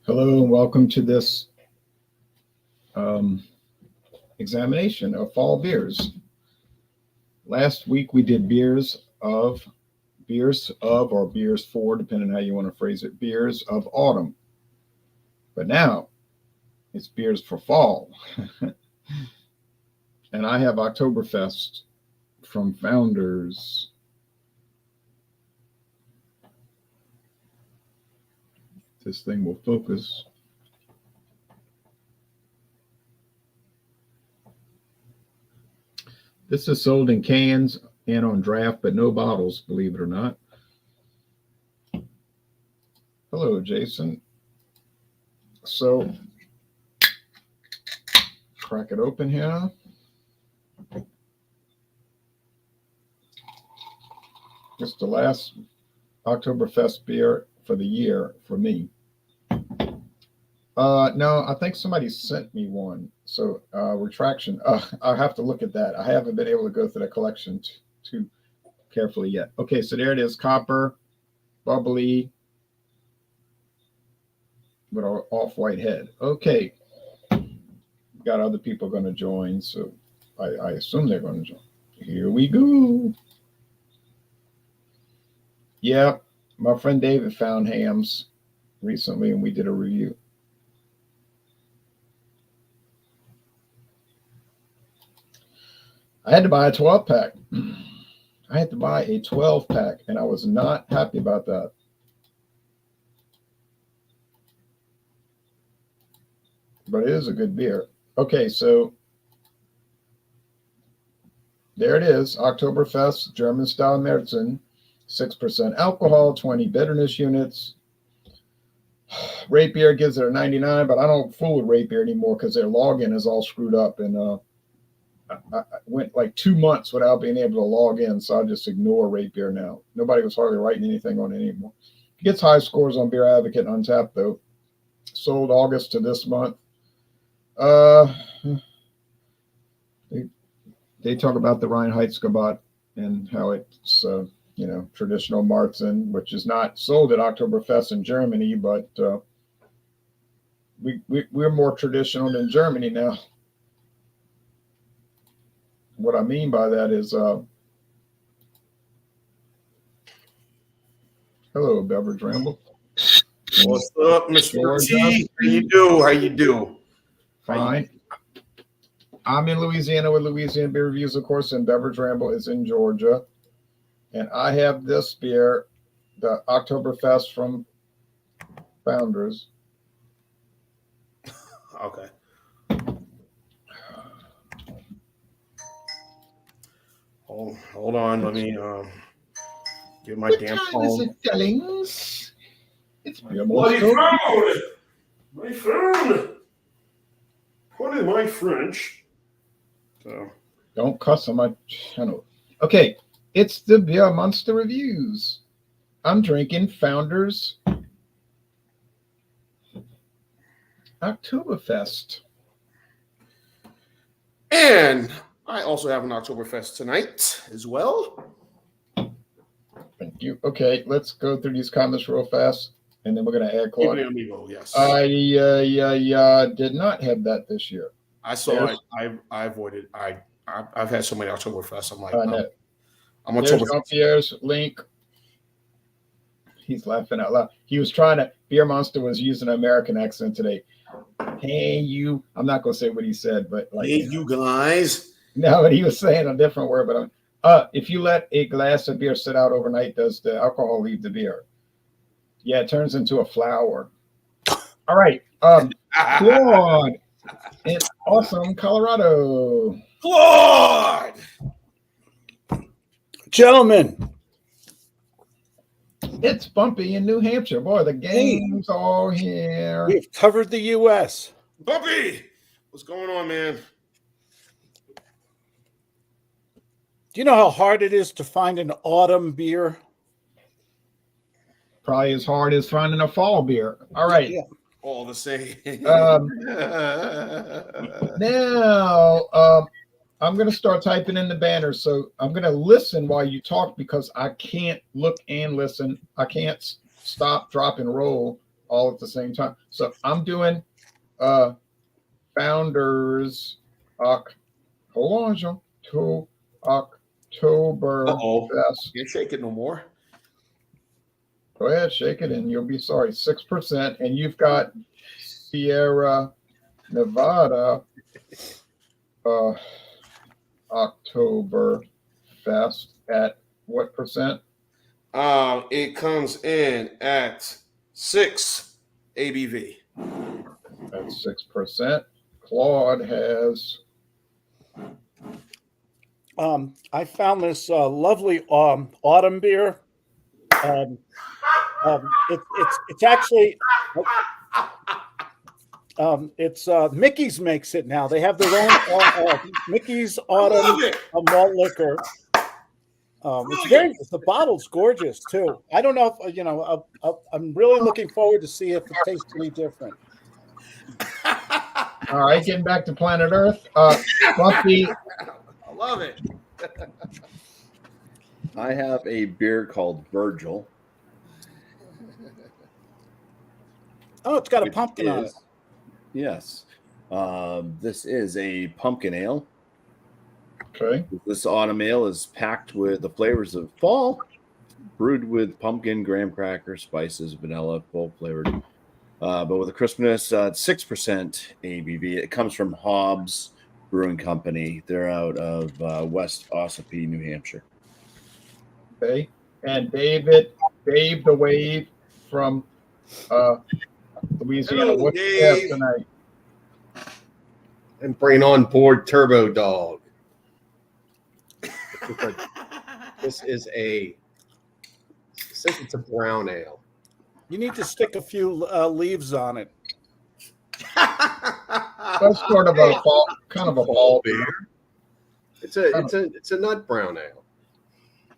Hello and welcome to this um, examination of fall beers. Last week we did beers of, or beers for, depending on how you want to phrase it, beers of autumn. But now it's beers for fall. And I have Oktoberfest from Founders. This thing will focus. This is sold in cans and on draft, but no bottles, believe it or not. Hello, Jason. So, crack it open here. It's the last Oktoberfest beer for the year for me. No, I think somebody sent me one. So retraction. I'll have to look at that. I haven't been able to go through the collection too carefully yet. Okay, so there it is. Copper, bubbly, with an off-white head. Okay. Got other people going to join, so I assume they're going to join. Here we go. Yeah, my friend David found hams recently, and we did a review. I had to buy a 12 pack. I had to buy a 12 pack, and I was not happy about that. But it is a good beer. Okay, so there it is. Oktoberfest, German style Märzen, 6% alcohol, 20 bitterness units. Rate beer gives it a 99, but I don't fool with rate beer anymore because their login is all screwed up, and I went like 2 months without being able to log in, so I just ignore rate beer now. Nobody was hardly writing anything on it anymore. It gets high scores on Beer Advocate and Untapped, though. Sold August to this month. They talk about the Reinheitsgebot and how it's traditional Märzen, which is not sold at Oktoberfest in Germany, but we're more traditional than Germany now. What I mean by that is, hello, Beverage Ramble. What's up, Mr. T? How you do? Fine. I'm in Louisiana with Louisiana Beer Reviews, of course, and Beverage Ramble is in Georgia. And I have this beer, the Oktoberfest from Founders. Okay. Hold on. Let me get my damn phone. Is it, darlings? It's beer My phone. Pardon my French. So don't cuss on my channel. Okay, it's the Beer Monster Reviews. I'm drinking Founders Oktoberfest. And I also have an Oktoberfest tonight as well. Thank you. Okay, let's go through these comments real fast, and then we're going to add Claudia. Yes. I did not have that this year. I saw it. I avoided. I've had so many Oktoberfest. I'm like, I'm There's Jean-Pierre's link. He's laughing out loud. He was trying to. Beer Monster was using an American accent today. Hey, you. I'm not going to say what he said, but like. Hey, you guys. No, but he was saying a different word. But if you let a glass of beer sit out overnight, does the alcohol leave the beer? Yeah, it turns into a flower. All right. Claude in awesome Colorado. Claude! Gentlemen. It's bumpy in New Hampshire. Boy, the game's all here. We've covered the U.S. Bumpy! What's going on, man? Do you know how hard it is to find an autumn beer? Probably as hard as finding a fall beer. All right. Yeah. All the same. Now, I'm going to start typing in the banner. So I'm going to listen while you talk because I can't look and listen. I can't stop, drop, and roll all at the same time. So I'm doing Founders hold on, Jean, to Oktoberfest. Can't shake it no more. Go ahead, shake it, and you'll be sorry. 6%, and you've got Sierra Nevada Octoberfest at what percent? It comes in at 6 ABV. That's 6%. Claude has. I found this lovely autumn beer. It's actually it's Mickey's makes it now. They have their own Mickey's Autumn malt liquor. The bottle's gorgeous too. I don't know if I'm really looking forward to see if it tastes any different. All right, getting back to planet Earth. Buffy. I love it. I have a beer called Virgil. Oh, it's got a pumpkin on it. Yes. This is a pumpkin ale. Okay. This autumn ale is packed with the flavors of fall, brewed with pumpkin, graham cracker, spices, vanilla, full flavored. But with a crispness, 6% ABV. It comes from Hobbs Brewing Company. They're out of West Ossipee, New Hampshire. Okay. And Dave the Wave from Louisiana. Hello, What's Dave. tonight? And bring on board Turbo Dog. This is since it's a brown ale. You need to stick a few leaves on it. That's sort of a fall, kind of a fall beer. It's a nut brown ale.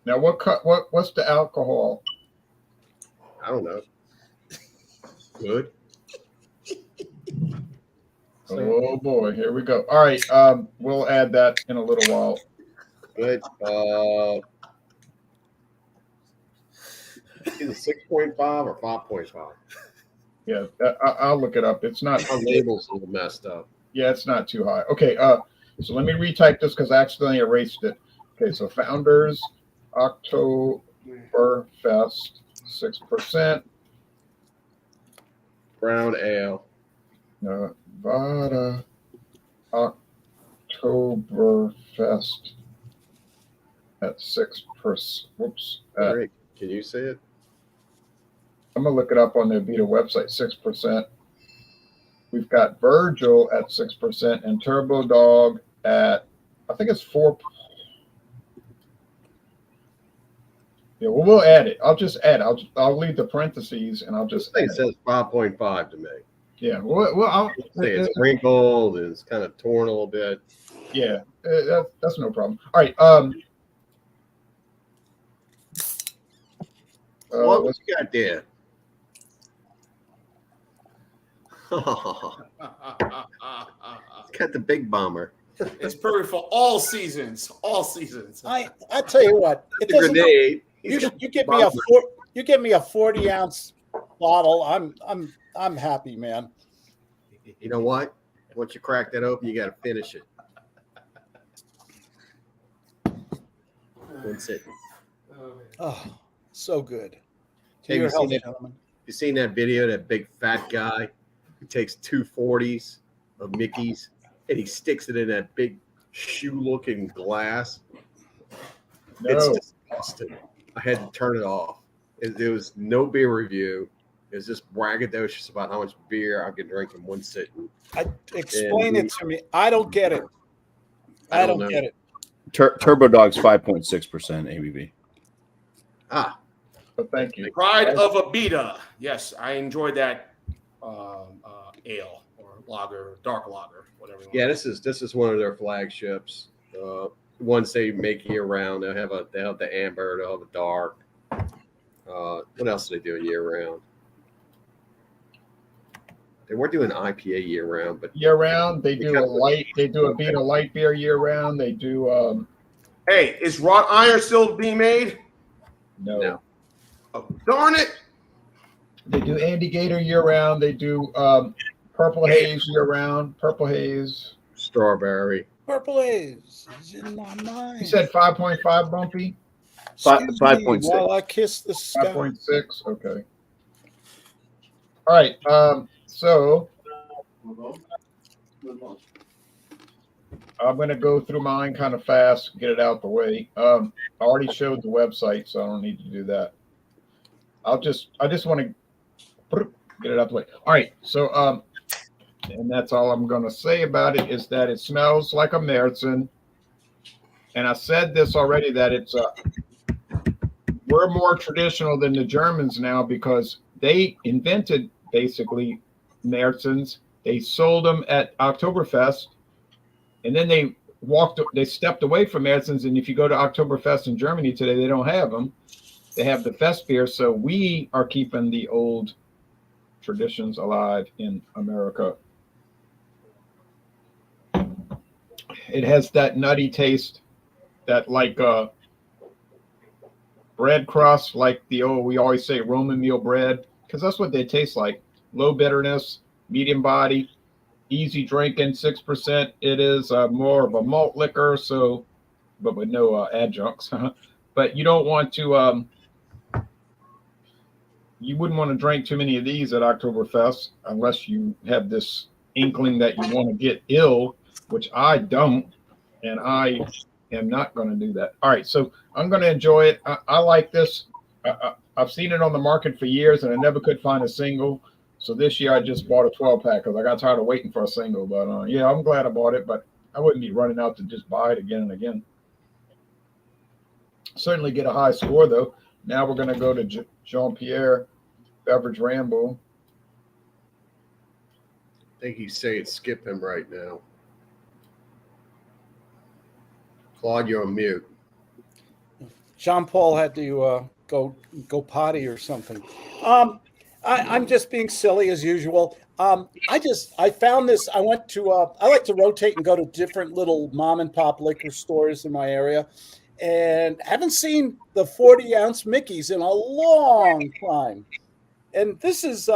Now, what's the alcohol? I don't know. Good. Oh boy, here we go. All right, we'll add that in a little while. Good. Either 6.5 or 5.5. Yeah, I'll look it up. It's not. Our label's a little messed up. Yeah, it's not too high. Okay, so let me retype this because I accidentally erased it. Okay, so Founders Oktoberfest 6%. Brown ale. Nevada Octoberfest at 6%. Whoops. Rick, can you say it? I'm gonna look it up on the Avita website. 6%. We've got Virgil at 6% and Turbo Dog at, I think it's 4. Yeah, well, we'll add it. I'll just add. I'll leave the parentheses and I'll just. I think it says 5.5 to me. Yeah. Well, I'll say it's wrinkled. It's kind of torn a little bit. Yeah, that's no problem. All right. What you got there? Got the big bomber. It's perfect for all seasons. All seasons. I tell you what, it doesn't. Grenade. You give me you give me a 40-ounce bottle. I'm happy, man. You know what? Once you crack that open, you got to finish it. One sitting. Oh, so good. Hey, Your health, you gentlemen. seen that video? That big fat guy who takes 2 40s of Mickey's and he sticks it in that big shoe-looking glass. No. It's disgusting. I had to turn it off. There was no beer review. It was just braggadocious about how much beer I could drink in one sitting. Explain it to me. I don't get it. I don't get it. Turbo Dog's 5.6% ABV. Ah, But thank you. Pride of Abita. Yes, I enjoyed that ale or lager, dark lager, whatever. yeah. This is one of their flagships. Ones they make year round. They have the amber. They'll have the dark. What else do they do year round? They were doing IPA year round, but Year round, they do a light. They do a Vita light beer year round. They do. Hey, is wrought iron still being made? No. No. Oh, darn it! They do Andy Gator year round. They do Purple Haze year round. Purple Haze. Strawberry. Purple Haze is in my You mind. said 5.5, Bumpy. Excuse me 5.6. while I kiss the sky. 5.6. Okay. All right. So I'm going to go through mine kind of fast, get it out the way. I already showed the website, so I don't need to do that. I just want to get it out the way. All right. So, and that's all I'm going to say about it is that it smells like a Märzen. And I said this already that it's we're more traditional than the Germans now because they invented basically Märzens. They sold them at Oktoberfest, and then they stepped away from Märzens. And if you go to Oktoberfest in Germany today, they don't have them. They have the Fest beer. So we are keeping the old traditions alive in America. It has that nutty taste, that like bread crust, like we always say Roman meal bread, because that's what they taste like. Low bitterness, medium body, easy drinking, 6%. It is more of a malt liquor, so, but with no adjuncts. But you don't want to, you wouldn't want to drink too many of these at Oktoberfest unless you have this inkling that you want to get ill, which I don't, and I am not going to do that. All right, so I'm going to enjoy it. I like this. I've seen it on the market for years, and I never could find a single. So this year I just bought a 12-pack because I got tired of waiting for a single. But yeah, I'm glad I bought it, but I wouldn't be running out to just buy it again and again. Certainly get a high score, though. Now we're going to go to Jean-Pierre, Beverage Ramble. I think he's saying skip him right now. Claude, you're on mute. Jean Paul had to go potty or something. I'm just being silly as usual. I found this. I went to I like to rotate and go to different little mom and pop liquor stores in my area, and haven't seen the 40-ounce Mickey's in a long time. And this is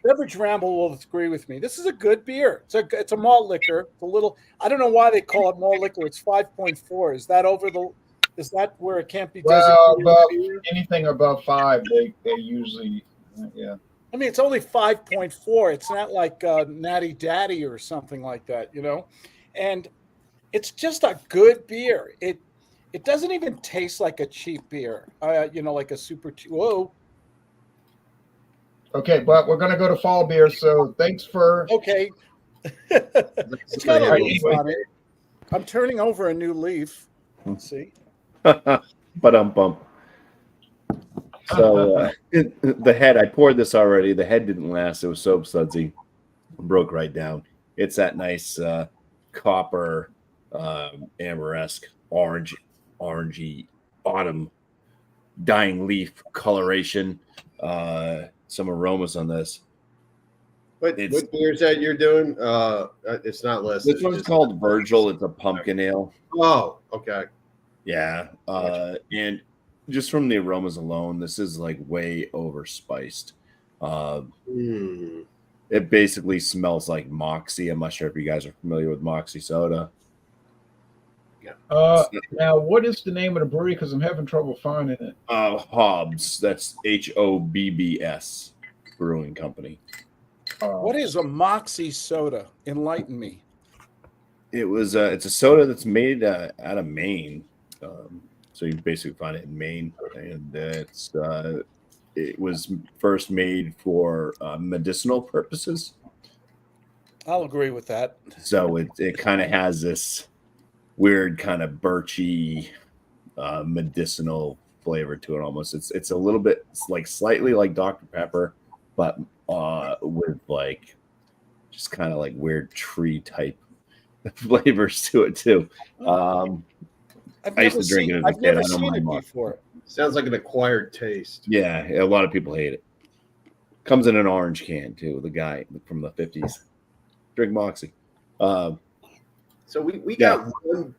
Beverage Ramble will agree with me. This is a good beer. It's a malt liquor. It's a little. I don't know why they call it malt liquor. It's 5.4. Is that where it can't be designated? Well, anything above 5, they usually, yeah. I mean, it's only 5.4. It's not like Natty Daddy or something like that, you know. And it's just a good beer. It doesn't even taste like a cheap beer. Like a super cheap. Whoa. Okay, but we're going to go to fall beer. So thanks for. Okay. It's got a leaf on it. I'm turning over a new leaf. Let's see. Bump. So the head, I poured this already. The head didn't last. It was so sudsy. Broke right down. It's that nice copper, amberesque, orangey, autumn, dying leaf coloration. Some aromas on this. What beer is that you're doing? It's not listed. This one's called Virgil. It's a pumpkin ale. Oh, okay. Yeah. And just from the aromas alone, this is like way overspiced. It basically smells like Moxie. I'm not sure if you guys are familiar with Moxie soda. Now, what is the name of the brewery? Because I'm having trouble finding it. Hobbs. That's Hobbs Brewing Company. What is a Moxie soda? Enlighten me. It's a soda that's made out of Maine. So you basically find it in Maine, and it was first made for medicinal purposes. I'll agree with that. So it kind of has this weird kind of birchy medicinal flavor to it almost. It's a little bit like slightly like Dr. Pepper, but with like just kind of like weird tree type flavors to it too. I used to drink it as a kid. I don't mind much. Sounds like an acquired taste. Yeah, a lot of people hate it. Comes in an orange can too. The guy from the 50s. Drink Moxie. So we got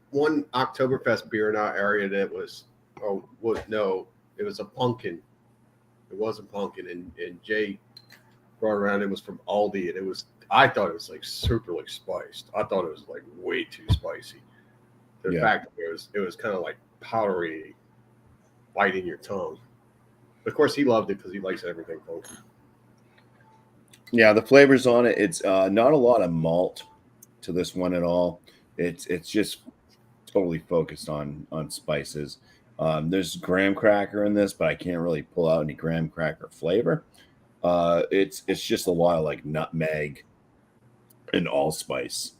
one Oktoberfest beer in our area that it was a pumpkin. It wasn't pumpkin, and Jay brought around. It was from Aldi, and I thought it was like super like spiced. I thought it was like way too spicy. The fact that it was kind of like powdery, biting your tongue. Of course, he loved it because he likes everything funky. Yeah, the flavors on it. It's not a lot of malt to this one at all. It's just totally focused on spices. There's graham cracker in this, but I can't really pull out any graham cracker flavor. It's just a lot of like nutmeg and allspice.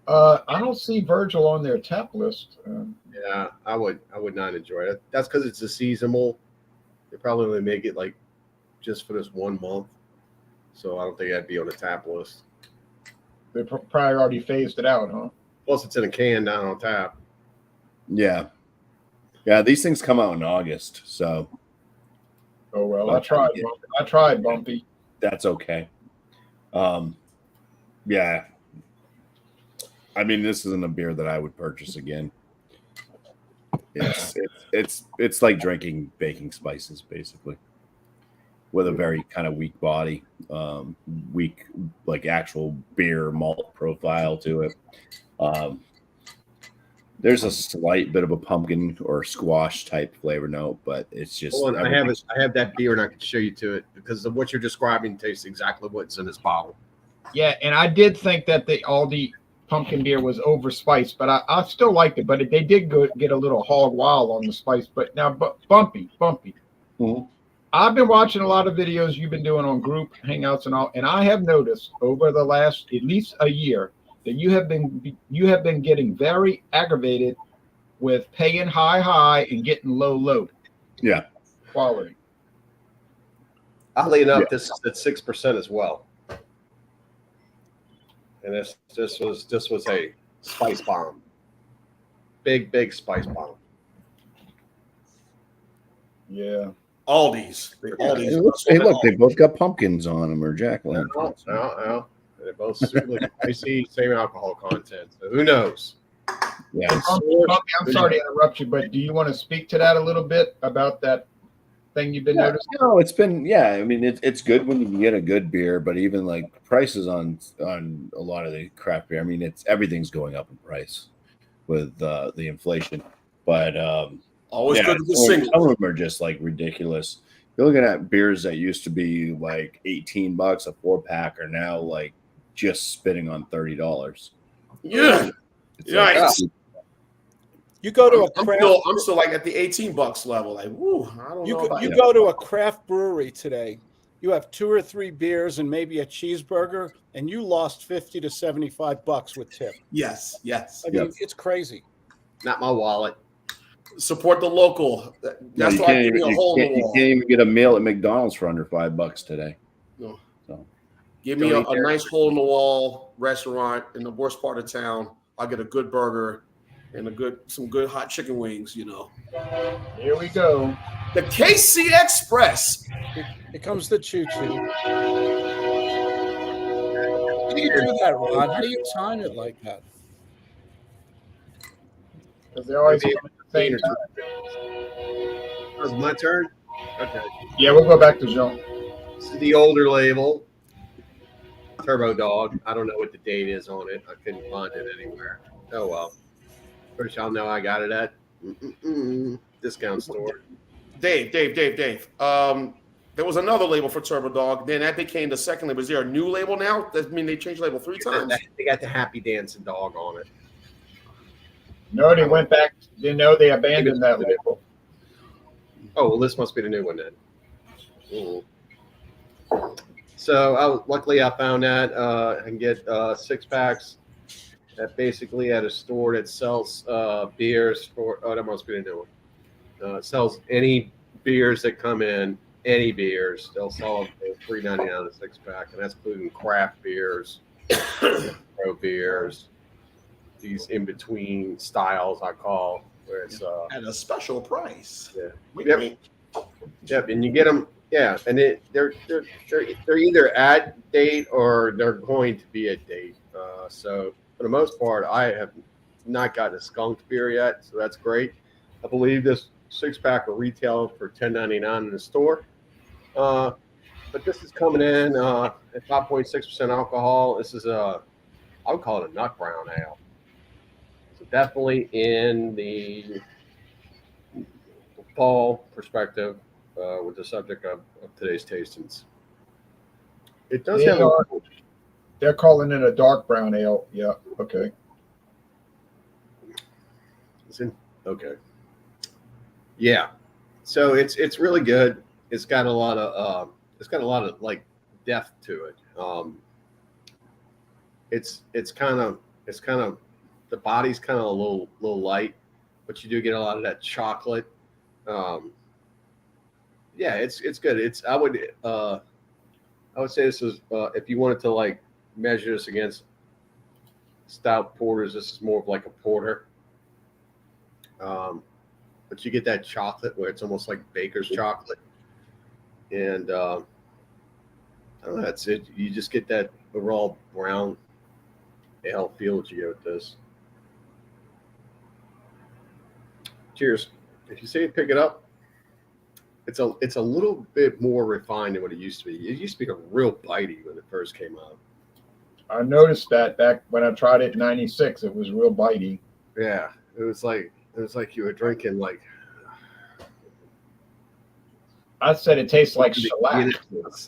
I don't see Virgil on their tap list. Yeah, I would not enjoy it. That's because it's a seasonal. They probably only make it like just for this 1 month, so I don't think that'd be on the tap list. They probably already phased it out, huh? Plus, it's in a can, not on tap. Yeah, these things come out in August, so. Oh well, I tried Bumpy. That's okay. Yeah. I mean, this isn't a beer that I would purchase again. It's like drinking baking spices, basically, with a very kind of weak body, weak like actual beer malt profile to it. There's a slight bit of a pumpkin or squash type flavor note, but it's just. Hold on, I have that beer and I can show you to it because of what you're describing tastes exactly what's in this bottle. Yeah, and I did think that the Aldi pumpkin beer was overspiced, but I still liked it. But they did get a little hog wild on the spice. But now, Bumpy. Mm-hmm. I've been watching a lot of videos you've been doing on group hangouts and all, and I have noticed over the last at least a year that you have been getting very aggravated with paying high and getting low. Yeah. Quality. Oddly enough, this is at 6% as well. And this was a spice bomb. Big spice bomb. Aldi's. Hey, look, they both got pumpkins on them or jack-o'-lanterns. No. They're both super spicy, same alcohol content. So who knows? Yeah. Bumpy, I'm sorry to interrupt you, but do you want to speak to that a little bit about that thing you've been noticing? No, it's been I mean, it's good when you can get a good beer, but even like prices on a lot of the craft beer. I mean, everything's going up in price with the inflation. But always good to be single. Some of them are just like ridiculous. You're looking at beers that used to be like $18 a 4-pack are now like just spitting on $30. Yeah. Nice. You go to a craft. I'm still like at the $18 level. Like, woo, I don't know. You go to a craft brewery today. You have 2 or 3 beers and maybe a cheeseburger, and you lost $50 to $75 with tip. Yes. I mean, it's crazy. Not my wallet. Support the local. That's you why I give me a hole in the wall. can't even get a meal at McDonald's for under $5 today. No. So Give me a nice hole in the wall restaurant in the worst part of town. I'll get a good burger and some good hot chicken wings, you know. Here we go. The KC Express. Here comes the choo-choo. How do you do that, Ron? How do you time it like that? Because they always come at the same time. That was my turn? Okay. Yeah, we'll go back to Jean. This is the older label. Turbo Dog. I don't know what the date is on it. I couldn't find it anywhere. Oh, well. First, y'all know I got it at discount store. Dave. There was another label for Turbo Dog. Then that became the second label. Is there a new label now? That mean they changed label 3 times? They got the Happy Dancing Dog on it. No, they went back. They abandoned that label. Oh, well, this must be the new one then. Ooh. So luckily I found that I can get 6-packs that basically at a store that sells beers for. Oh, that must be the new one. It sells any beers that come in, any beers. They'll sell them for $3.99 a 6-pack, and that's including craft beers, pro beers, these in between styles I call where it's at a special price. Yeah. Yep, and you get them. Yeah, and they're either at date or they're going to be at date. So for the most part, I have not gotten a skunked beer yet, so that's great. I believe this 6-pack will retail for $10.99 in the store. But this is coming in at 5.6% alcohol. This is I would call it a nut brown ale. So definitely in the fall perspective with the subject of today's tastings. It does have They're calling it a dark brown ale. Yeah. Okay. Okay. Yeah. So it's really good. It's got a lot of like depth to it. It's kind of the body's kind of a little light, but you do get a lot of that chocolate. Yeah, it's good. I would say this is if you wanted to like measure this against stout porters, this is more of like a porter. But you get that chocolate where it's almost like baker's chocolate, and I don't know, that's it. You just get that overall brown ale feel that you get with this. Cheers. If you say pick it up, it's a little bit more refined than what it used to be. It used to be a real bitey when it first came out. I noticed that back when I tried it in '96. It was real bitey. Yeah, it was like you were drinking like. I said it tastes like shellac.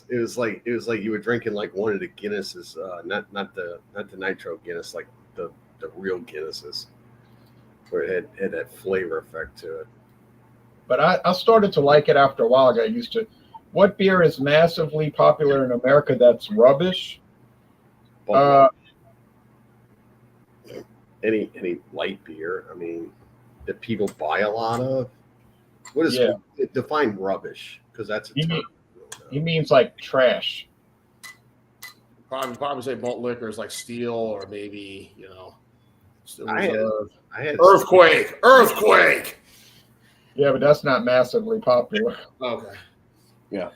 It was like you were drinking like one of the Guinnesses, not the nitro Guinness, like the real Guinnesses, where it had that flavor effect to it. But I started to like it after a while. I got used to. What beer is massively popular in America that's rubbish? Any light beer, I mean, that people buy a lot of. What is define rubbish? Because that's a term. He means like trash. Probably say malt liquors like Steel or maybe Still I had Earthquake. Yeah, but that's not massively popular. Okay. Yeah.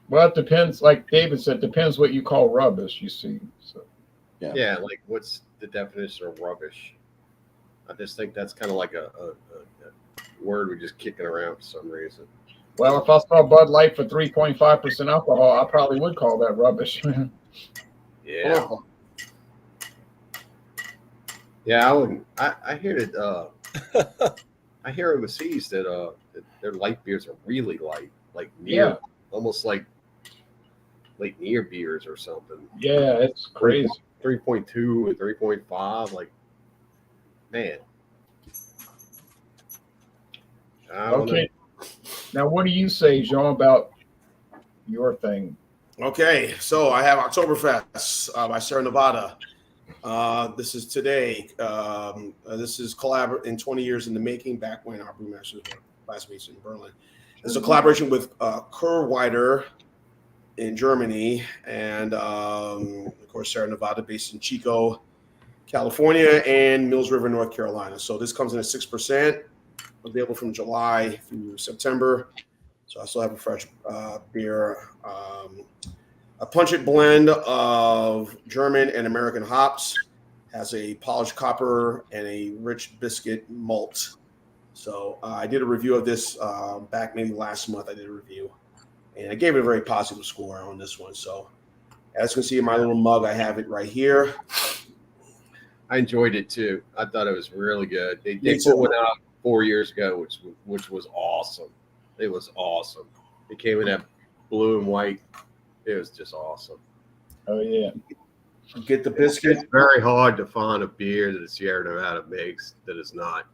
Well, it depends. Like David said, depends what you call rubbish. You see. So. Yeah, like what's the definition of rubbish? I just think that's kind of like a word we're just kicking around for some reason. Well, if I saw Bud Light for 3.5% alcohol, I probably would call that rubbish. Yeah. Oh. Yeah, I wouldn't. I hear that. I hear overseas that their light beers are really light, like near, almost like near beers or something. Yeah, it's crazy. 3.2 and 3.5, like, man. I don't know. Now, what do you say, Jean, about your thing? Okay, so I have Oktoberfest by Sierra Nevada. This is today. This is in 20 years in the making, back when our brewmasters were classmates in Berlin. It's a collaboration with Kerwider in Germany, and of course Sierra Nevada, based in Chico, California, and Mills River, North Carolina. So this comes in at 6%, available from July through September. So I still have a fresh beer. A pungent blend of German and American hops, has a polished copper and a rich biscuit malt. So I did a review of this back maybe last month. I did a review, and I gave it a very positive score on this one. So as you can see in my little mug, I have it right here. I enjoyed it too. I thought it was really good. They put one out 4 years ago, which was awesome. It was awesome. It came in that blue and white. It was just awesome. Oh, yeah. Get the biscuit. It's very hard to find a beer that the Sierra Nevada makes that is not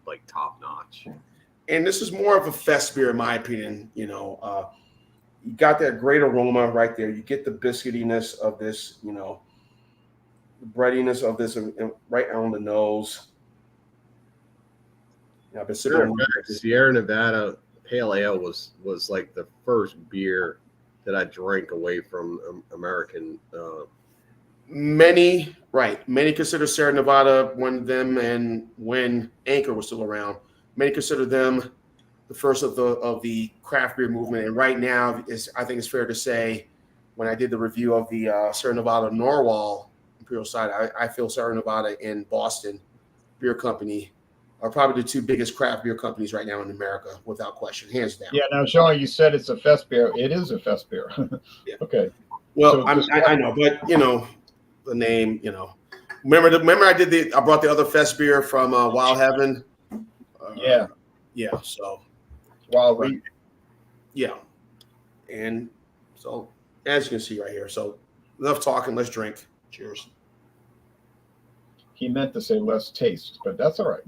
like top notch. And this is more of a fest beer, in my opinion. You got that great aroma right there. You get the biscuitiness of this, the breadiness of this right on the nose. I've been sipping Sierra Nevada Pale Ale was like the first beer that I drank away from American. Many consider Sierra Nevada one of them, and when Anchor was still around, many consider them the first of the craft beer movement. And right now, I think it's fair to say, when I did the review of the Sierra Nevada Norwal Imperial Cider, I feel Sierra Nevada in Boston Beer Company are probably the two biggest craft beer companies right now in America, without question, hands down. Yeah. Now, Sean, you said it's a fest beer. It is a fest beer. Yeah. Okay. Well, So I know, but the name, remember I brought the other fest beer from Wild Heaven. Yeah. Yeah. So Wild Run. yeah, and so as you can see right here, so enough talking, let's drink. Cheers. He meant to say less taste, but that's all right.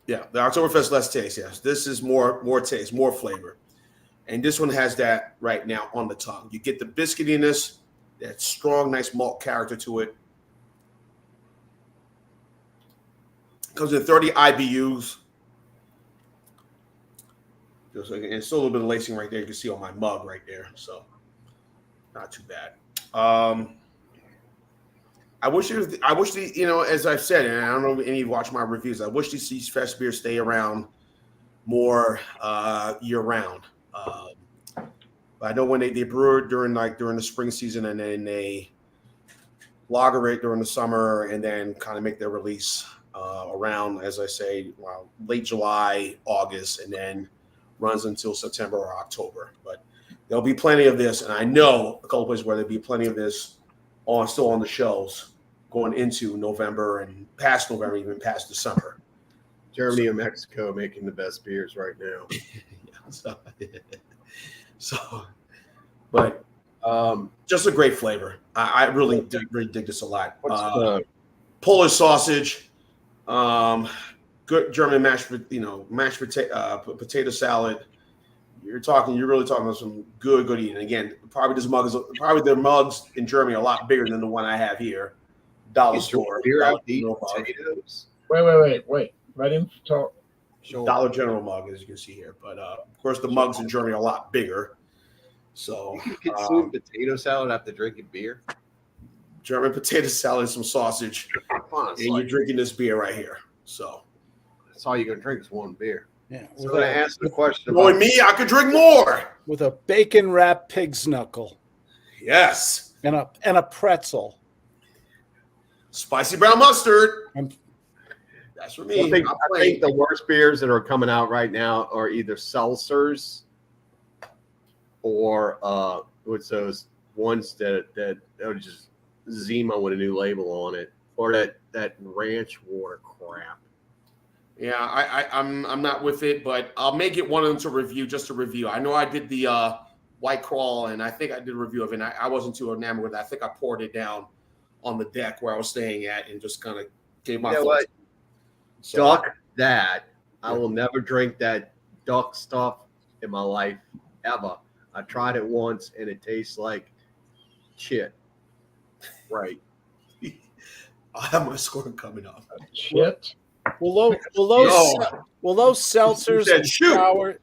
Yeah, the Oktoberfest less taste. Yes, this is more taste, more flavor, and this one has that right now on the tongue. You get the biscuitiness, that strong, nice malt character to it. Comes in 30 IBUs. And still a little bit of lacing right there. You can see on my mug right there, so not too bad. I wish as I've said, and I don't know if any of you watch my reviews, I wish these fest beers stay around more year round. But I know when they brew it during the spring season, and then they lager it during the summer, and then kind of make their release around, as I say, late July, August, and then runs until September or October. But there'll be plenty of this, and I know a couple places where there'll be plenty of this still on the shelves going into November and past November, even past December. Germany and Mexico making the best beers right now. But just a great flavor. I really dig this a lot. Polish sausage, good German mashed potato salad. You're really talking about some good eating. Again, their mugs in Germany are a lot bigger than the one I have here. Dollar store. Potatoes. Wait. Let him talk. Sure. Dollar General mug, as you can see here. But of course, the mugs in Germany are a lot bigger. So you can consume potato salad after drinking beer. German potato salad and some sausage, and you're drinking this beer right here. So that's all you're gonna drink is one beer. Yeah. So I'm gonna ask the question. Knowing me, I could drink more. With a bacon wrapped pig's knuckle. Yes. And a pretzel. Spicy brown mustard. That's for me. I think the worst beers that are coming out right now are either seltzers or what's those ones that are just Zima with a new label on it, or that ranch water crap. Yeah, I'm not with it, but I'll make it one of them to review. I know I did the White Crawl, and I think I did a review of it, and I wasn't too enamored with it. I think I poured it down on the deck where I was staying at and just kind of gave my thoughts. So, Duck that. I will never drink that duck stuff in my life, ever. I tried it once, and it tastes like shit. Right. I'll have my score coming up. Shit. Will those seltzers and sours?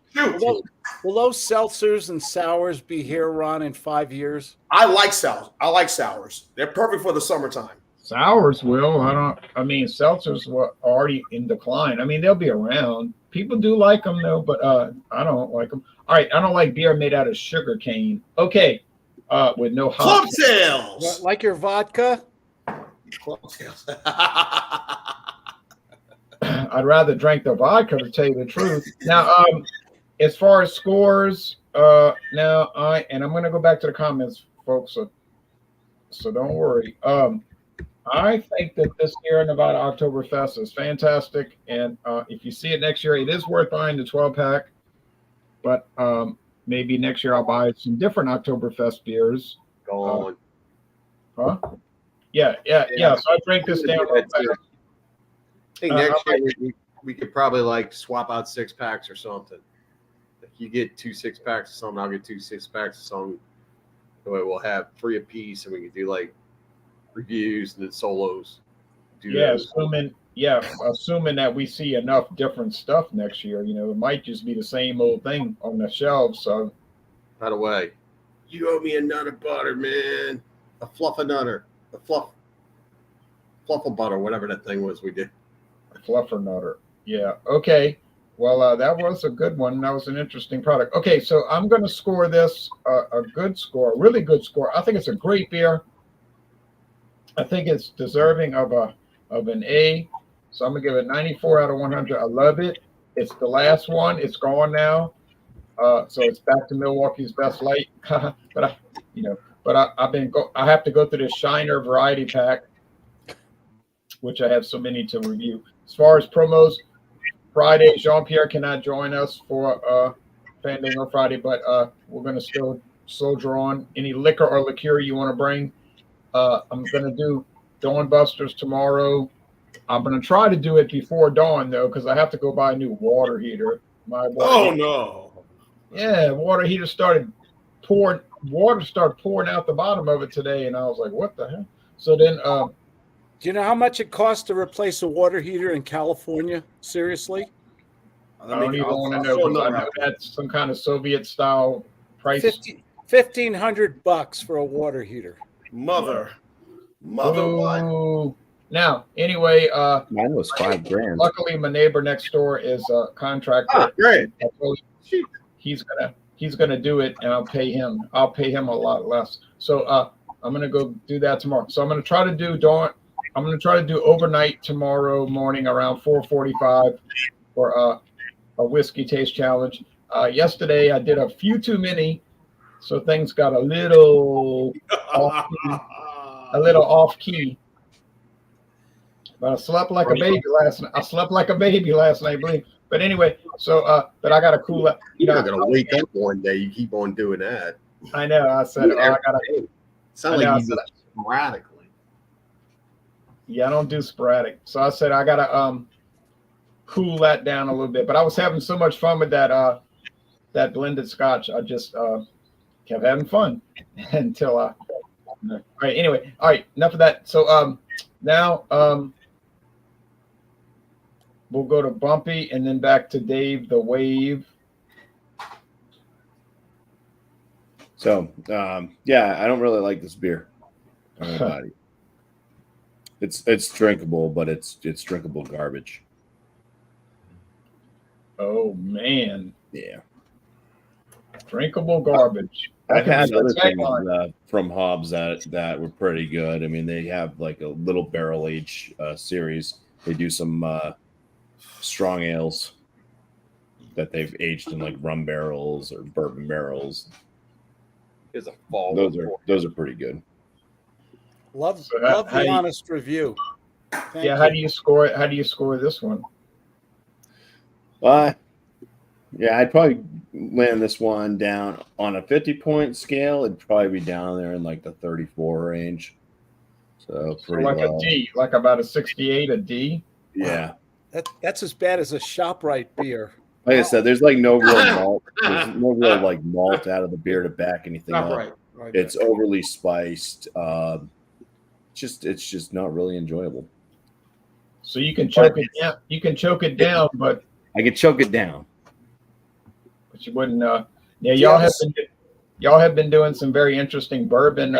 Will those seltzers and sours be here, Ron, in 5 years? I like sours. They're perfect for the summertime. Sours will. Seltzers were already in decline. I mean, they'll be around. People do like them though, but I don't like them. All right, I don't like beer made out of sugar cane. Okay, with no hops. Club Tails. Like your vodka? Club Tails. I'd rather drink the vodka, to tell you the truth. Now, as far as scores, I'm going to go back to the comments, folks. So don't worry. I think that this year Nevada Octoberfest is fantastic, and if you see it next year, it is worth buying the 12-pack. But maybe next year I'll buy some different Oktoberfest beers. Go on. Huh? Yeah. So I drink this down. I think next year we could probably swap out 6-packs or something. If you get 2 6-packs or something, I'll get 2 6-packs or something. That way we'll have 3 apiece, and we can do reviews and then solos. Assuming that we see enough different stuff next year, it might just be the same old thing on the shelves. So, by the way, you owe me a nutter butter, man. A fluffernutter, a fluffle butter, whatever that thing was we did. A fluffernutter. Yeah. Okay. Well, that was a good one. That was an interesting product. Okay, so I'm going to score this a good score, a really good score. I think it's a great beer. I think it's deserving of an A. So I'm gonna give it 94 out of 100. I love it. It's the last one. It's gone now. So it's back to Milwaukee's best light. But I have to go through this Shiner variety pack, which I have so many to review. As far as promos, Friday, Jean-Pierre cannot join us for Fandango Friday, but we're going to still soldier on. Any liquor or liqueur you want to bring? I'm going to do Dawn Busters tomorrow. I'm going to try to do it before dawn, though, because I have to go buy a new water heater. No. Yeah, water heater started pouring out the bottom of it today, and I was like, what the hell? So then do you know how much it costs to replace a water heater in California? Seriously? I don't even want to know, because I know that's some kind of Soviet style price. $1,500 for a water heater. Mother what? Now, anyway, Mine was $5,000. Luckily, my neighbor next door is a contractor. Oh, great. He's gonna do it, and I'll pay him. I'll pay him a lot less. So I'm gonna go do that tomorrow. So I'm gonna try to do dawn. I'm gonna try to do overnight tomorrow morning around 4:45 for a whiskey taste challenge. Yesterday I did a few too many, so things got a little off key. But I slept like a baby last night. Believe. But anyway, so but I got to cool up. You're not gonna wake up one day. You keep on doing that. I know. I said I gotta. Sound like you do that sporadically. Yeah, I don't do sporadic. So I said I gotta cool that down a little bit. But I was having so much fun with that blended scotch. I just kept having fun until all right. Anyway, all right. Enough of that. So now we'll go to Bumpy and then back to Dave the Wave. So yeah, I don't really like this beer. It's drinkable, but it's drinkable garbage. Oh man. Yeah. Drinkable garbage. I've had other things from Hobbs that were pretty good. I mean, they have like a little barrel age series. They do some strong ales that they've aged in like rum barrels or bourbon barrels. Is a fall. Those are pretty good. Love the honest review. Thank you. How do you score it? How do you score this one? Yeah, I'd probably land this one down on a 50-point scale. It'd probably be down there in like the 34 range. So pretty like low. A D, like about a 68, a D. Yeah. That's as bad as a ShopRite beer. Like I said, there's like no real malt. There's no real like malt out of the beer to back anything up. Right. It's overly spiced. It's just not really enjoyable. So you can choke it down. You can choke it down, but I could choke it down. But you wouldn't. Yeah, y'all have been doing some very interesting bourbon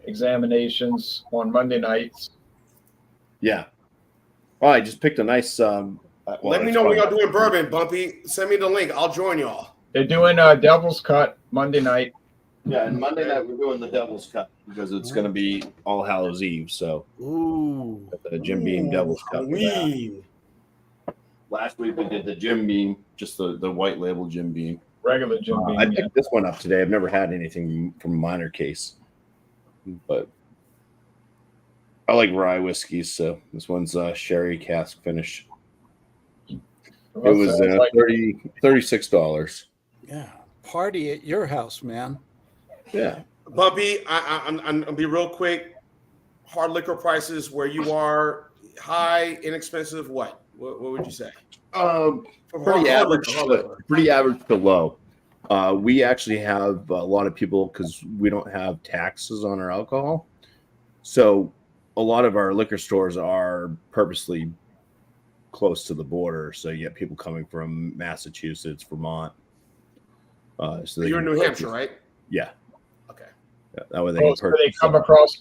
examinations on Monday nights. Yeah. Well, I just picked a nice. Let me know when y'all doing bourbon, Bumpy. Send me the link. I'll join y'all. They're doing Devil's Cut Monday night. Yeah, and Monday night we're doing the Devil's Cut because it's going to be All Hallows Eve. So, the Jim Beam Devil's Cut. Last week we did the Jim Beam, just the white label Jim Beam. Regular Jim Beam. I picked this one up today. I've never had anything from Minor Case, but I like rye whiskeys. So this one's sherry cask finish. It was like $36. Yeah, party at your house, man. Yeah, Bumpy, I'm gonna be real quick. Hard liquor prices where you are, high, inexpensive. What would you say? Pretty average to low. We actually have a lot of people because we don't have taxes on our alcohol, so a lot of our liquor stores are purposely close to the border. So you get people coming from Massachusetts, Vermont. So You're in New Hampshire, right? Yeah. Okay. Yeah, that way they come across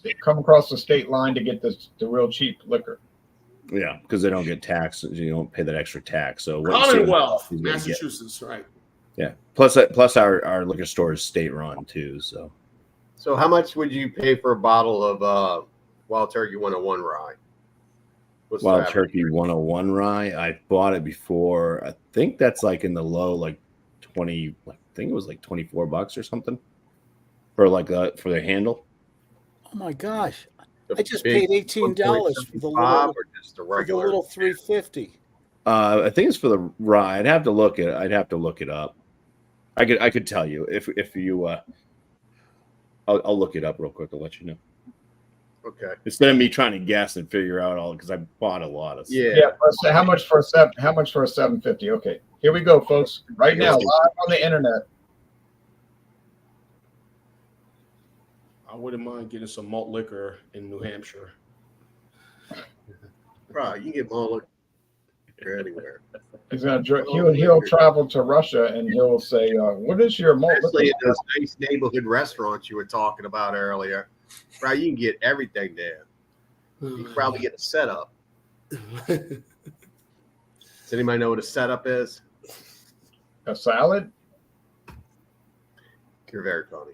the state line to get the real cheap liquor. Yeah, because they don't get taxed. You don't pay that extra tax. So Commonwealth, Massachusetts, right? Yeah. Plus our liquor store is state run too. So how much would you pay for a bottle of Wild Turkey 101 rye? What's Wild that? Turkey 101 rye. I bought it before. I think that's like in the low, like 20. I think it was like $24 or something for like for the handle. Oh my gosh! The I just big paid $18 for the little or just the for the regular? little 350. I think it's for the rye. I'd have to look it up. I could tell you if you. I'll look it up real quick. I'll let you know. Okay. Instead of me trying to guess and figure out all, because I bought a lot of stuff. Yeah. So how much for a 750? Okay, here we go, folks. Right now, live on the internet. I wouldn't mind getting some malt liquor in New Hampshire. Bro, you can get more liquor anywhere. He's gonna he'll travel to Russia and he'll say, "What is your malt Especially liquor?" in those nice neighborhood restaurants you were talking about earlier. Bro, you can get everything there. You can probably get a setup. Does anybody know what a setup is? A salad? You're very funny.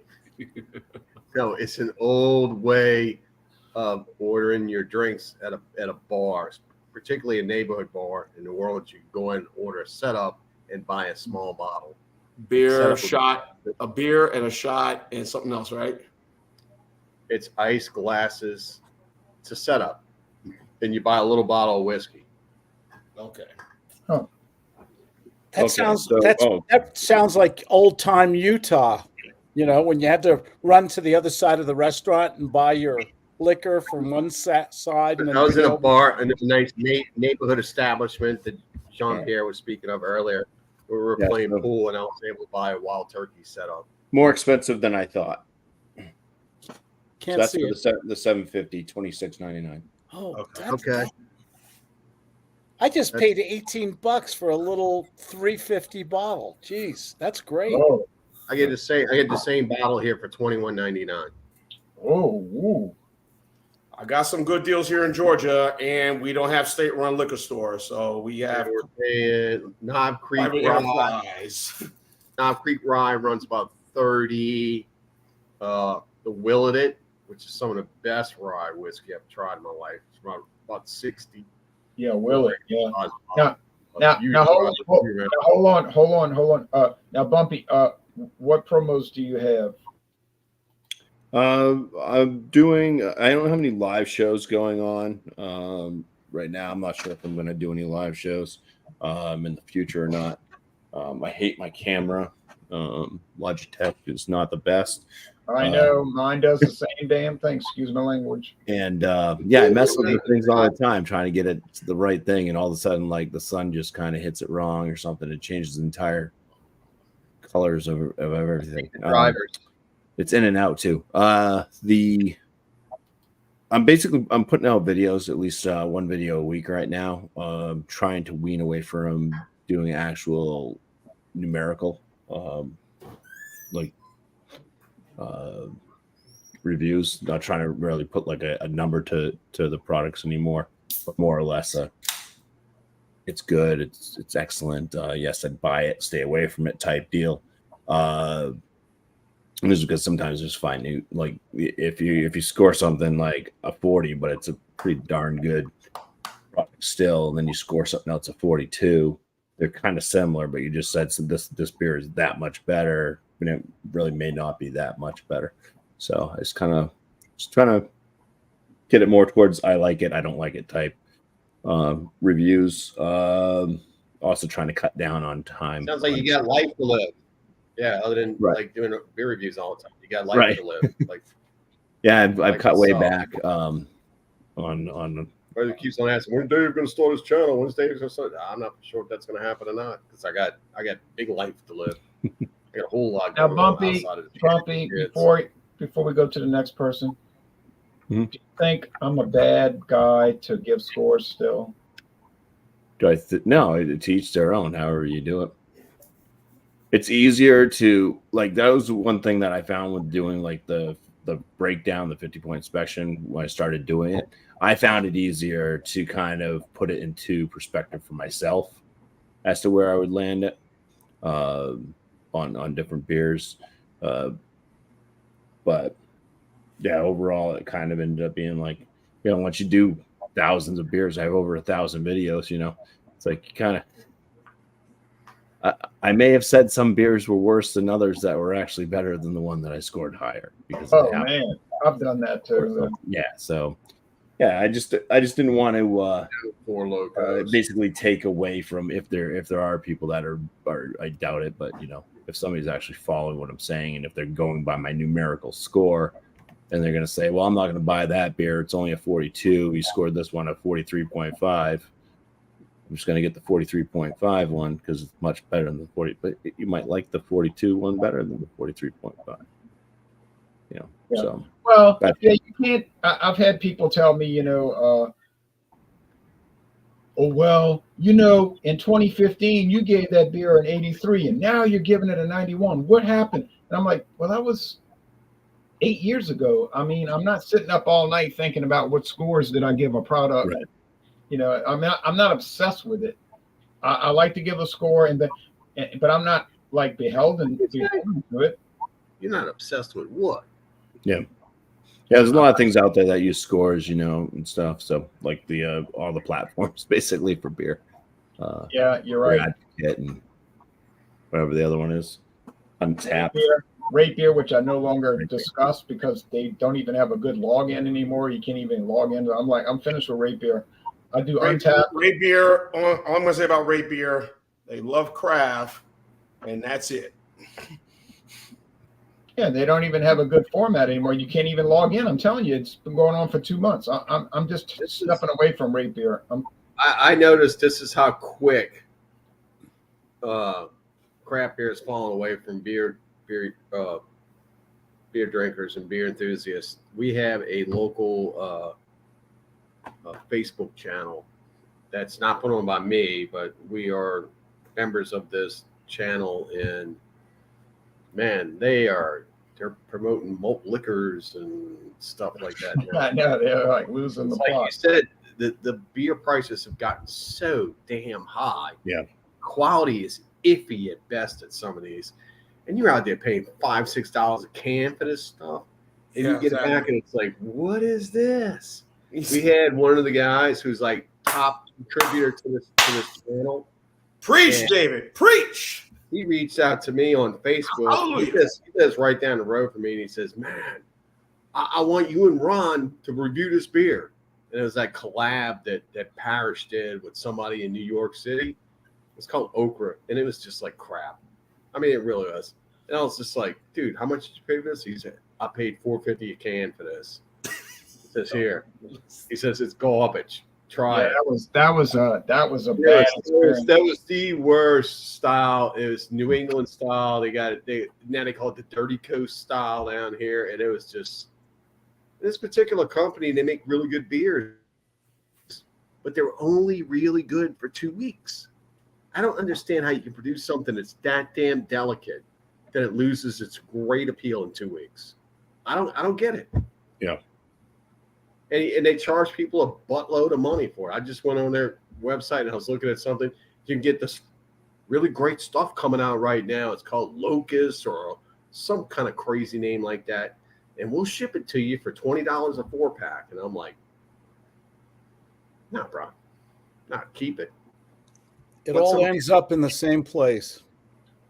No, it's an old way of ordering your drinks at a bar, particularly a neighborhood bar in New Orleans. You can go in and order a setup and buy a small bottle. Beer, shot, a beer and a shot and something else, right? It's ice glasses. It's a setup. Then you buy a little bottle of whiskey. Okay. That sounds like old time Utah. You know, when you had to run to the other side of the restaurant and buy your liquor from one side. And then I was in a bar, in a nice neighborhood establishment that Jean-Pierre was speaking of earlier. We were playing pool, and I was able to buy a Wild Turkey setup. More expensive than I thought. Can't so that's see for the 750, $26.99. Oh, okay. I just paid $18 for a little 350 bottle. Jeez, that's great. Oh, I get the same bottle here for $21.99. oh, I got some good deals here in Georgia, and we don't have state-run liquor stores, so we have We're paying Knob Creek private Rye. enterprise. Knob Creek Rye runs about 30. The Willett, which is some of the best rye whiskey I've tried in my life, it's about 60. yeah, will it? Yeah. Now, hold on. Now, Bumpy, what promos do you have? I'm doing. I don't have any live shows going on right now. I'm not sure if I'm going to do any live shows in the future or not. I hate my camera. Logitech is not the best. I know mine does the same damn thing. Excuse my language. And I mess with these things all the time, trying to get it to the right thing, and all of a sudden, like the sun just kind of hits it wrong or something. It changes the entire colors of everything. Drivers. It's in and out too. I'm putting out videos, at least one video a week right now. Trying to wean away from doing actual numerical reviews. Not trying to really put like a number to the products anymore, but more or less it's good, it's excellent. Yes, I'd buy it, stay away from it type deal. Just because sometimes there's fine, like if you score something like a 40, but it's a pretty darn good product still, and then you score something else a 42, they're kind of similar, but you just said this beer is that much better, and it really may not be that much better. So it's kind of just trying to get it more towards I like it, I don't like it type reviews. Also trying to cut down on time. Sounds like you got life to live. Yeah, other than like doing beer reviews all the time, you got life to live. Like, yeah, I've cut way back on. Everybody keeps on asking, when's Dave going to start his channel? When's Dave going to start? I'm not sure if that's going to happen or not, because I got big life to live. I got a whole lot. Now, Bumpy, before we go to the next person, do you think I'm a bad guy to give scores still? No, to each their own. However you do it. It's easier to, like, that was one thing that I found with doing like the breakdown, the 50-point inspection when I started doing it. I found it easier to kind of put it into perspective for myself as to where I would land it on different beers. But yeah, overall it kind of ended up being like, once you do thousands of beers. I have over 1,000 videos. It's like kind of. I may have said some beers were worse than others that were actually better than the one that I scored higher because. Oh man, I've done that too. Yeah. So. Yeah, I just didn't want to basically take away from if there are people that are I doubt it, but if somebody's actually following what I'm saying and if they're going by my numerical score, then they're going to say, well, I'm not going to buy that beer. It's only a 42. He scored this one at 43.5. I'm just going to get the 43.5 one because it's much better than the 40. But you might like the 42 one better than the 43.5. Yeah. So. Well, yeah, you can't. I've had people tell me, oh, well, in 2015, you gave that beer an 83, and now you're giving it a 91. What happened? And I'm like, well, that was 8 years ago. I mean, I'm not sitting up all night thinking about what scores did I give a product. Right. I'm not obsessed with it. I like to give a score, but I'm not like beholden to it. You're not obsessed with what? Yeah. Yeah, there's a lot of things out there that use scores, and stuff. So, like all the platforms basically for beer. Yeah, you're right. And whatever the other one is, Untapped. Rate beer, which I no longer discuss because they don't even have a good login anymore. You can't even log in. I'm finished with rate beer. I do Untapped. Rate beer. All I'm gonna say about rate beer, they love craft, and that's it. Yeah, they don't even have a good format anymore. You can't even log in. I'm telling you, it's been going on for 2 months. I'm just stepping away from rate beer. I noticed this is how quick craft beer is falling away from beer drinkers and beer enthusiasts. We have a local Facebook channel that's not put on by me, but we are members of this channel, and man, they're promoting malt liquors and stuff like that now. I know, they're like losing the plot. Like you said, the beer prices have gotten so damn high. Yeah. Quality is iffy at best at some of these. And you're out there paying $5-6 a can for this stuff. And you get it back and it's like, what is this? We had one of the guys who's like top contributor to this channel. Preach, David. Preach. He reached out to me on Facebook. He lives right down the road from me, and he says, man, I want you and Ron to review this beer. And it was that collab that Parrish did with somebody in New York City. It's called Okra, and it was just like crap. I mean, it really was. And I was just like, dude, how much did you pay for this? He said, I paid $4.50 a can for this. It says here. He says it's garbage. Try it. That was a bad experience. That was the worst style. It was New England style. They got it. Now they call it the Dirty Coast style down here, and it was just this particular company. They make really good beers, but they're only really good for 2 weeks. I don't understand how you can produce something that's that damn delicate that it loses its great appeal in 2 weeks. I don't get it. Yeah. And they charge people a buttload of money for it. I just went on their website and I was looking at something. You can get this really great stuff coming out right now. It's called Locust or some kind of crazy name like that. And we'll ship it to you for $20 a 4-pack. And I'm like, no, bro. Not keep it. It all ends up in the same place.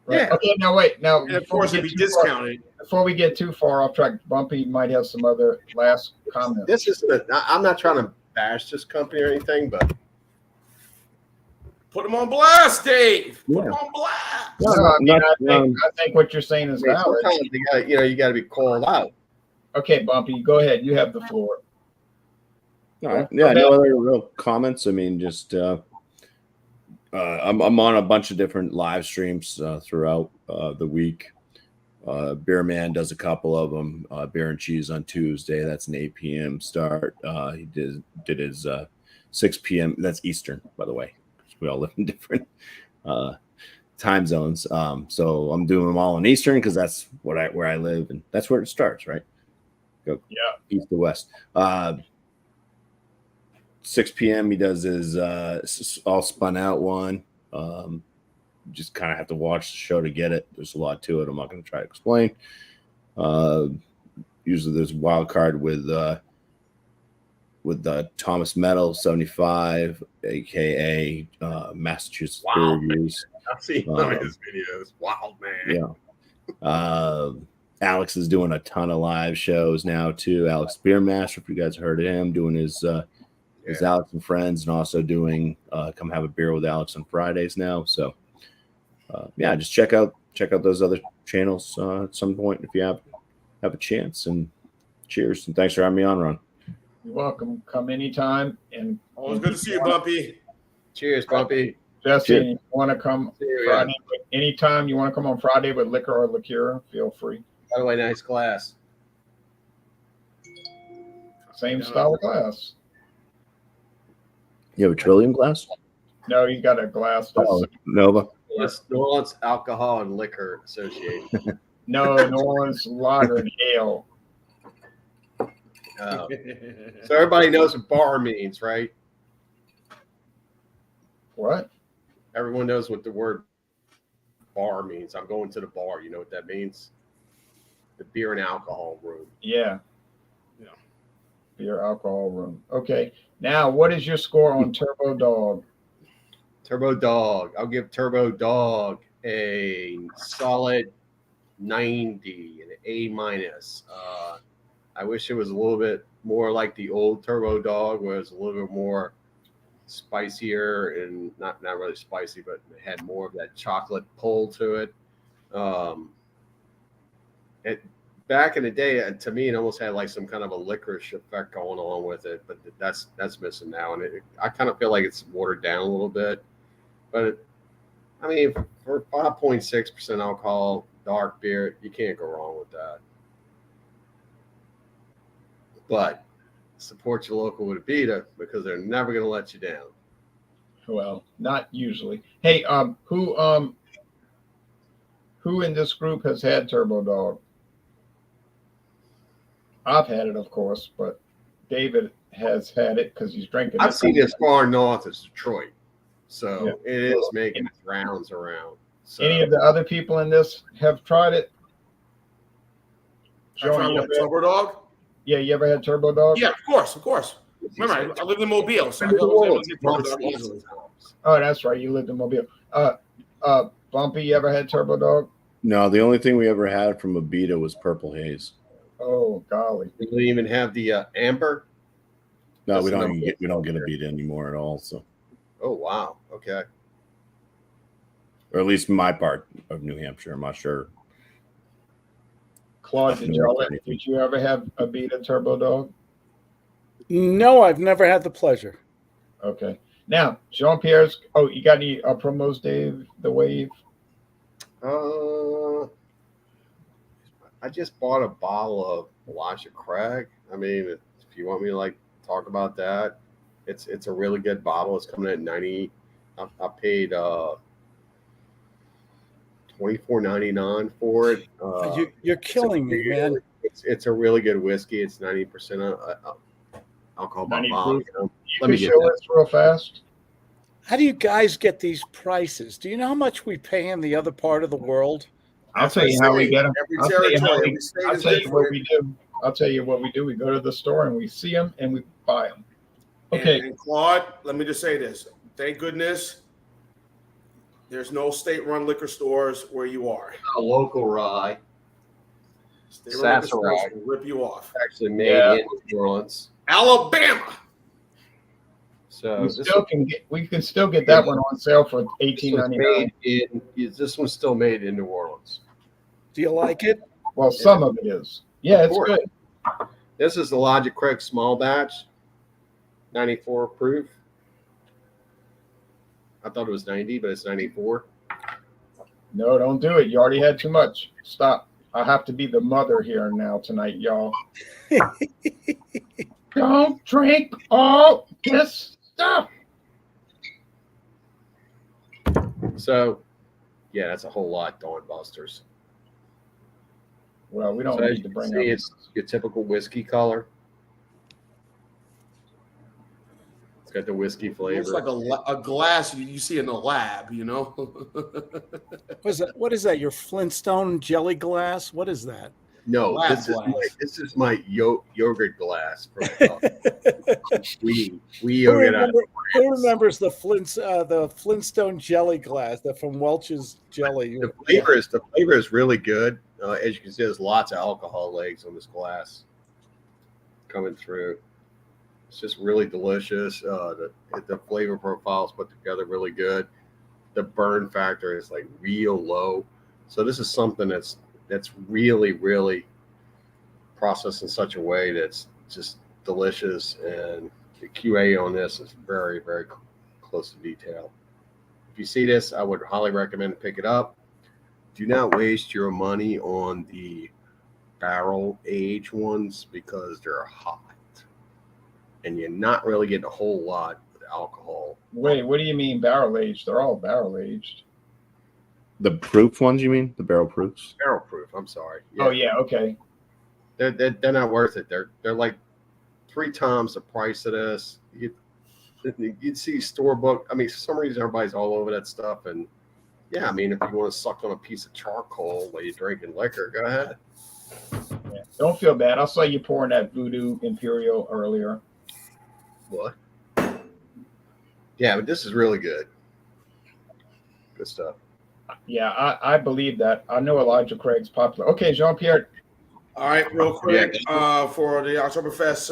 Right. Yeah. Okay, now wait. Now, And of course, it'd be discounted. Before we get too far off track, Bumpy might have some other last comments. This is I'm not trying to bash this company or anything, but Put them on blast, Dave. Put them Yeah. on blast. No, I think what you're saying is valid. sometimes you got to be called out. Okay, Bumpy, go ahead. You have the floor. All right. Yeah, no other real comments. I mean, just I'm on a bunch of different live streams throughout the week. Beer Man does a couple of them. Beer and Cheese on Tuesday. That's an 8 p.m. start. He did his 6 p.m. That's Eastern, by the way. We all live in different time zones. So I'm doing them all in Eastern because that's where I live, and that's where it starts, right? Go east to west. 6 p.m. he does his all spun out one. Just kind of have to watch the show to get it. There's a lot to it. I'm not going to try to explain. Usually there's a wild card with with Thomas Metal 75, aka Massachusetts Beer Reviews. I've seen some of his videos. Wow, man. Yeah. Alex is doing a ton of live shows now too. Alex Beermaster, if you guys heard of him, doing his Alex and Friends, and also doing Come Have a Beer with Alex on Fridays now. So just check out those other channels at some point if you have a chance. And cheers, and thanks for having me on, Ron. You're welcome. Come anytime. And Always good to see you, Bumpy. Cheers, Bumpy. Jesse, Cheers. you want to come Cheers. Friday? Anytime you want to come on Friday with liquor or liqueur, feel free. By the way, nice glass. Same style of glass. You have a Trillium glass? No, you got a glass that's Nova. Yes, New Orleans Alcohol and Liquor Association. no New Orleans lager and ale. So everybody knows what bar means, right? What? Everyone knows what the word bar means. I'm going to the bar. You know what that means? The beer and alcohol room. Yeah. Yeah. Beer alcohol room. Okay. Now, what is your score on Turbo Dog? Turbo Dog. I'll give Turbo Dog a solid 90, an A minus. I wish it was a little bit more like the old Turbo Dog, where it was a little bit more spicier and not really spicy, but it had more of that chocolate pull to it. Back in the day, to me, it almost had like some kind of a licorice effect going on with it, but that's missing now, and I kind of feel like it's watered down a little bit. But I mean, for 5.6% alcohol, dark beer, you can't go wrong with that. But support your local with a Beta, because they're never going to let you down. Well, not usually. Hey, who in this group has had Turbo Dog? I've had it, of course, but David has had it because he's drinking. I've seen it as far north as Detroit, so Yeah. it is making its rounds around. So, Any of the other people in this have tried it? I tried you with Turbo Dog. Yeah, you ever had Turbo Dog? Yeah, of course. Remember, I lived in Mobile, so I was able to get Turbo Dog easily. Oh, that's right. You lived in Mobile. Bumpy, you ever had Turbo Dog? No, the only thing we ever had from a Beta was Purple Haze. Oh, golly. we don't even have the amber. No, That's we enough. don't get a Beta anymore at all. So, Oh wow, okay. or at least my part of New Hampshire. I'm not sure. Claude, did you ever have a Beta Turbo Dog? No, I've never had the pleasure. Okay. Now, Jean-Pierre's. Oh, you got any promos, Dave? The Wave? I just bought a bottle of Elijah Craig. I mean, if you want me to like talk about that, it's a really good bottle. It's coming at 90. I paid $24.99 for it. You're killing me, man. It's a really good whiskey. It's 90% alcohol by 90 volume. proof. Let You me can get show that. us real fast. How do you guys get these prices? Do you know how much we pay in the other part of the world? I'll tell you how we get them. Every I'll tell you territory, every state I'll is tell you what different. we do. I'll tell you what we do. We go to the store and we see them and we buy them. Okay. And Claude, let me just say this. Thank goodness there's no state-run liquor stores where you are. A local rye, State-run liquor Sasser stores rye. will rip you off. actually made Yeah. in New Orleans. Alabama. So We can still get that one on sale for this $18.99. this one's still made in New Orleans. Do you like it? Well, some of it is. Yeah, Of it's course. good. This is the Logic Craig small batch, 94 proof. I thought it was 90, but it's 94. No, don't do it. You already had too much. Stop. I have to be the mother here now tonight, y'all. Don't drink all this stuff. So, yeah, that's a whole lot, Dawn Busters. Well, we don't So as need you to can bring see, up. it's your typical whiskey color. It's got the whiskey flavor. It's like a glass you see in the lab, you know? What is that? Your Flintstone jelly glass? What is that? No, Glass. this is my yogurt glass. We Who, yogurt out. who remembers the Flintstone jelly glass? That from Welch's Jelly. The flavor is really good. As you can see, there's lots of alcohol legs on this glass coming through. It's just really delicious. The flavor profile is put together really good. The burn factor is like real low. So this is something that's really, really processed in such a way that's just delicious. And the QA on this is very, very close to detail. If you see this, I would highly recommend pick it up. Do not waste your money on the barrel age ones because they're hot. And you're not really getting a whole lot with alcohol. Wait, what do you mean barrel aged? They're all barrel aged. The proof ones, you mean? The barrel proofs? Barrel proof, I'm sorry. Oh yeah, okay. They're not worth it. They're like 3 times the price of this. You'd see store book. I mean, for some reason everybody's all over that stuff. And yeah, I mean, if you want to suck on a piece of charcoal while you're drinking liquor, go ahead. Yeah. Don't feel bad. I saw you pouring that Voodoo Imperial earlier. What? Yeah, but this is really good. Good stuff. Yeah, I believe that. I know Elijah Craig's popular. Okay, Jean-Pierre. All right, real quick, for the Oktoberfest,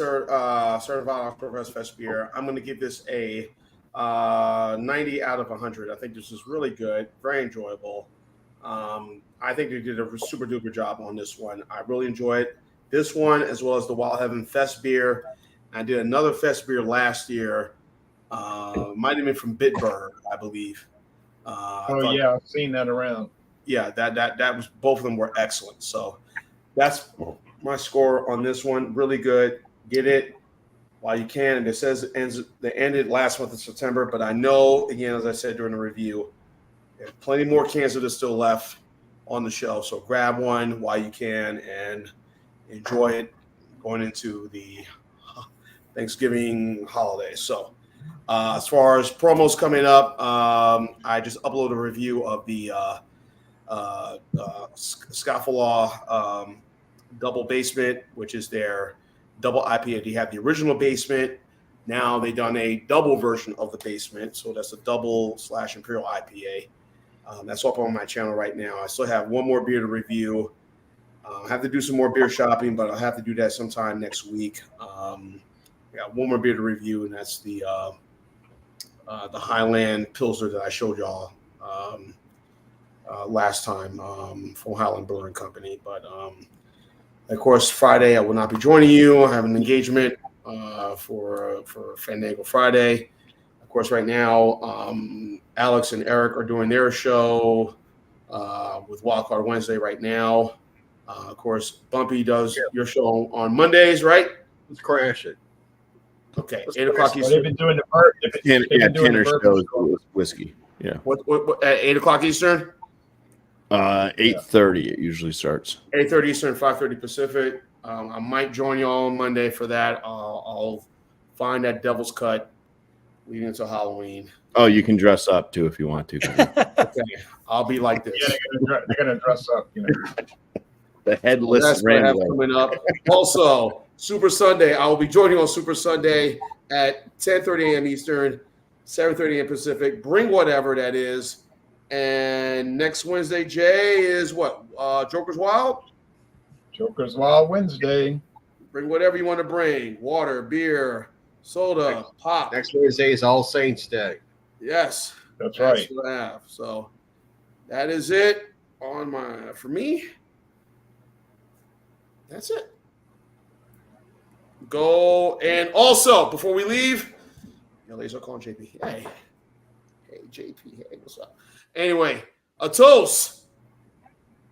Nevada Octoberfest Fest beer, I'm going to give this a 90 out of 100. I think this is really good, very enjoyable. I think they did a super duper job on this one. I really enjoyed this one as well as the Wild Heaven Fest beer. I did another Fest beer last year. Might have been from Bitburg, I believe. Yeah, I've seen that around. Yeah, that was, both of them were excellent. So that's my score on this one. Really good. Get it while you can. And it says they ended last month of September, but I know, again, as I said during the review, there's plenty more cans of this still left on the shelf. So grab one while you can and enjoy it going into the Thanksgiving holiday. So as far as promos coming up, I just uploaded a review of the Scofflaw Double Basement, which is their double IPA. They have the original Basement. Now they've done a double version of the Basement. So that's a double / Imperial IPA. That's up on my channel right now. I still have one more beer to review. I have to do some more beer shopping, but I'll have to do that sometime next week. I got one more beer to review, and that's the Highland Pilsner that I showed y'all last time from Highland Brewing Company. But of course, Friday I will not be joining you. I have an engagement for Fandango Friday. Of course, right now Alex and Eric are doing their show with Wildcard Wednesday right now. Of course, Bumpy does your show on Mondays, right? Let's crash it. Okay, 8 o'clock They've Eastern. been doing the bird. Tanner shows whiskey. Yeah. What at 8 o'clock Eastern? 8:30 it usually starts. 8:30 Eastern, 5:30 Pacific. I might join you all on Monday for that. I'll find that Devil's Cut leading into Halloween. Oh, you can dress up too if you want to. Okay, I'll be like this. Yeah, they're gonna dress up. You know. The headless That's what I have Wrangler. coming up. Also, Super Sunday. I will be joining you on Super Sunday at 10:30 a.m. Eastern, 7:30 a.m. Pacific. Bring whatever that is. And next Wednesday, Jay, is what? Joker's Wild? Joker's Wild Wednesday. Bring whatever you want to bring. Water, beer, soda, pop. Next Wednesday is All Saints Day. Yes. That's right. what I have. So that is it for me. That's it. Go. And also, before we leave, LA's are calling JP. Hey, JP. Hey, what's up? Anyway, a toast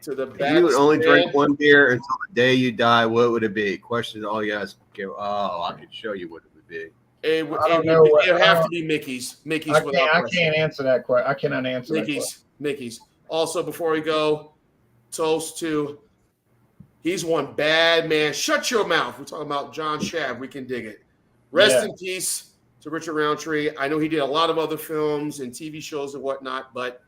to the If you would only drink one beer until the day you die, what would it be? Question all you guys give. Oh, I could show you what it would be. It would have to be Mickey's. Mickey's I without question. can't answer that question. I cannot answer that question. Mickey's. Also, before we go, toast to he's one bad man. Shut your mouth. We're talking about John Shav. We can dig it. Rest in peace to Richard Roundtree. I know he did a lot of other films and TV shows and whatnot, but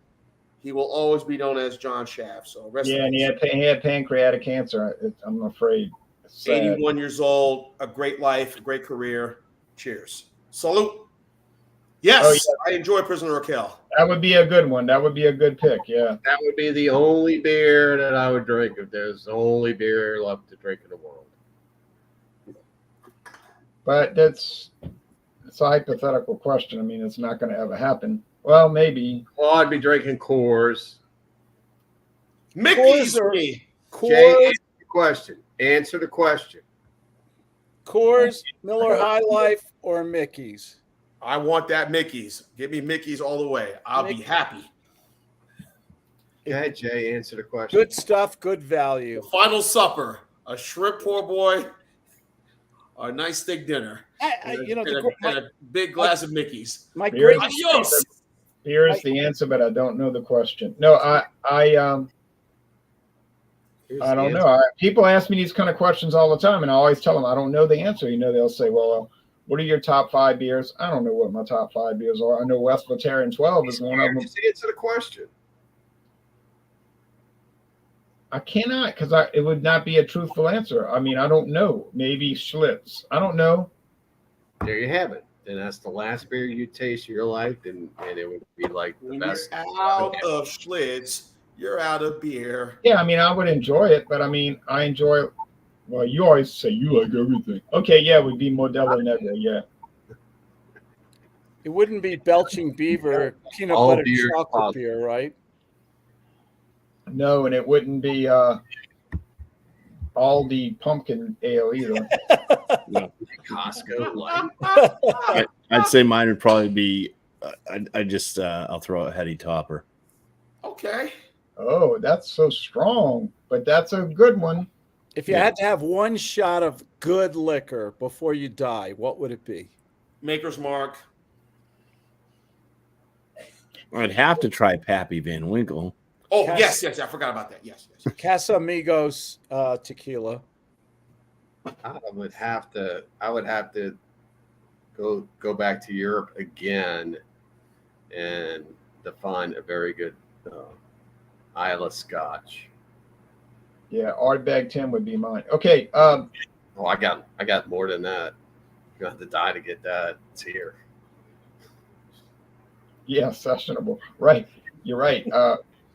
he will always be known as John Shaft. So rest in Yeah, and peace. he had pancreatic cancer. I'm afraid. It's sad. 81 years old, a great life, a great career. Cheers. Salute. Yes, Oh, yeah. I enjoy Prisoner Raquel. That would be a good one. That would be a good pick. Yeah. That would be the only beer that I would drink if there's the only beer left to drink in the world. But it's a hypothetical question. I mean, it's not going to ever happen. Well, maybe. Well, I'd be drinking Coors. Mickey's. Jay, Coors, answer the question. Answer the question. Coors, Miller High Life, or Mickey's? I want that Mickey's. Give me Mickey's all the way. I'll be happy. Go ahead, Jay. Answer the question. Good stuff, good value. The final supper, a shrimp poor boy, a nice steak dinner, and a big glass of Mickey's. My Beer great Adios. Here is the answer, but I don't know the question. No, I don't know. People ask me these kind of questions all the time, and I always tell them I don't know the answer. They'll say, "Well, what are your top 5 beers?" I don't know what my top 5 beers are. I know West Veteran 12 is one of them. Just answer the question. I cannot because it would not be a truthful answer. I mean, I don't know. Maybe Schlitz. I don't know. There you have it. And that's the last beer you taste in your life, and it would be like the When best. you're out of Schlitz, you're out of beer. Yeah, I mean, I would enjoy it, but I mean, I enjoy. Well, you always say you like everything. Okay, yeah, it would be Modelo Negro. Yeah. It wouldn't be Belching Beaver peanut All butter beer chocolate possible. beer, right? No, and it wouldn't be Aldi pumpkin ale either. Costco light. I'd say mine would probably be. I'll throw a heady topper. Okay. Oh, that's so strong, but that's a good one. If you had to have one shot of good liquor before you die, what would it be? Maker's Mark. I'd have to try Pappy Van Winkle. Oh, yes. I forgot about that. Yes. Casamigos tequila. I would have to go back to Europe again and to find a very good Isla Scotch. Yeah, Ardbeg 10 would be mine. Okay. Oh, I got more than that. You have to die to get that. It's here. Yeah, sessionable. Right. You're right.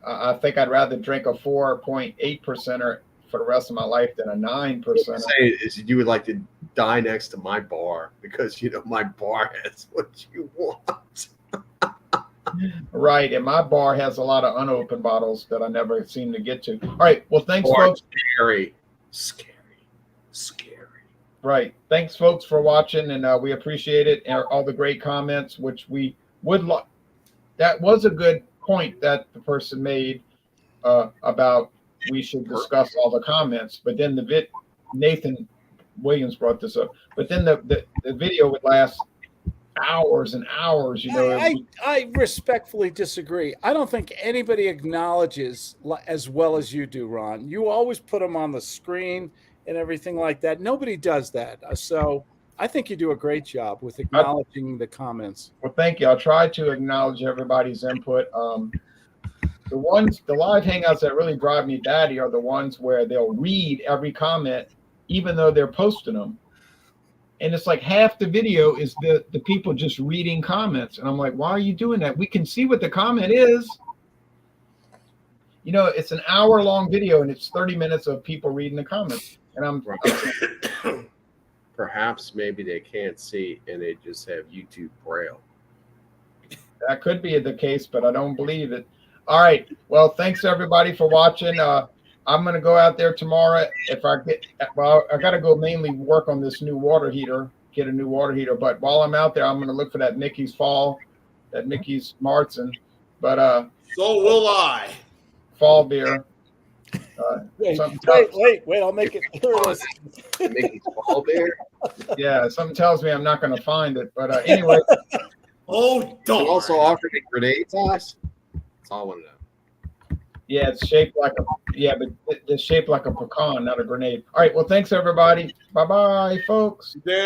I think I'd rather drink a 4.8%er for the rest of my life than a 9%. Say is you would like to die next to my bar because my bar has what you want. Right, and my bar has a lot of unopened bottles that I never seem to get to. All right, well, thanks, folks. Scary. Right, thanks, folks, for watching, and we appreciate it, and all the great comments, which we would like. That was a good point that the person made about we should discuss all the comments, but then Nathan Williams brought this up, but then the video would last hours and hours. I respectfully disagree. I don't think anybody acknowledges as well as you do, Ron. You always put them on the screen and everything like that. Nobody does that. So I think you do a great job with acknowledging the comments. Well, thank you. I'll try to acknowledge everybody's input. The live hangouts that really drive me batty are the ones where they'll read every comment, even though they're posting them. And it's like half the video is the people just reading comments. And I'm like, why are you doing that? We can see what the comment is. It's an hour-long video, and it's 30 minutes of people reading the comments. And I'm Perhaps maybe they can't see and they just have YouTube Braille. That could be the case, but I don't believe it. All right. Well, thanks everybody for watching. I'm going to go out there tomorrow. I got to go mainly work on this new water heater, get a new water heater. But while I'm out there, I'm going to look for that Mickey's Fall, that Mickey's Martzen. But so will I. Fall beer. Wait, I'll make it. Here it is. Mickey's Fall beer. Yeah, something tells me I'm not going to find it. But anyway. Oh, don't. You also offered a grenade toss. That's all I want to know. Yeah, it's shaped like but it's shaped like a pecan, not a grenade. All right. Well, thanks everybody. Bye-bye, folks.